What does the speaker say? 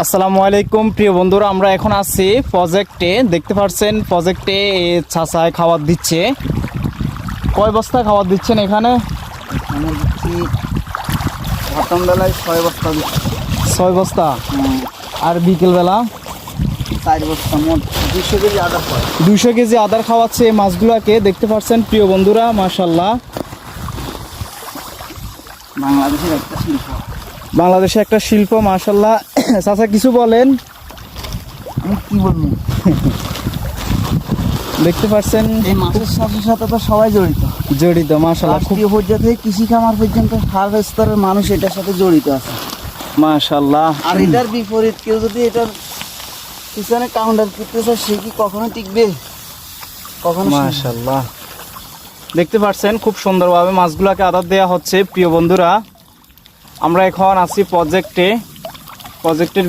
আসসালামু আলাইকুম প্রিয় বন্ধুরা, আমরা এখন আছি প্রজেক্টে। দেখতে পাচ্ছেন প্রজেক্টে চাচায় খাবার দিচ্ছে। কয় বস্তা খাবার দিচ্ছেন এখানে? আমি দিচ্ছি প্রথম বেলায় 6 বস্তা দিচ্ছি। 6 বস্তা। আর বিকেলবেলা 4 বস্তা, মোট 200 কেজি আদার পড়ে। 200 কেজি আদার খাওয়াচ্ছে এই মাছগুলোকে। দেখতে পাচ্ছেন প্রিয় বন্ধুরা, মাশাআল্লাহ। বাংলাদেশের একটা শিল্প। বাংলাদেশে একটা শিল্প, মাশাআল্লাহ। চাচা কিছু বলেন। আমি কি বলবো, দেখতে পাচ্ছেন এই মাছের সাথে সাথে তো সবাই জড়িত, মাশাআল্লাহ। খুব রাষ্ট্রীয় পর্যায়ে থেকে কৃষি খামার পর্যন্ত সার্ভ স্তরের মানুষ এটার সাথে জড়িত আছে। মাশাআল্লাহ। আর এটার বিপরীত কেউ যদি এটার পিছনে কাউন্টার করতে চায়, সে কি কখনো টিকবে? কখনো সম্ভব না। মাশাআল্লাহ। দেখতে পাচ্ছেন খুব সুন্দরভাবে মাছগুলোকে আদার দেওয়া হচ্ছে। প্রিয় বন্ধুরা, আমরা এখন আছি প্রজেক্টের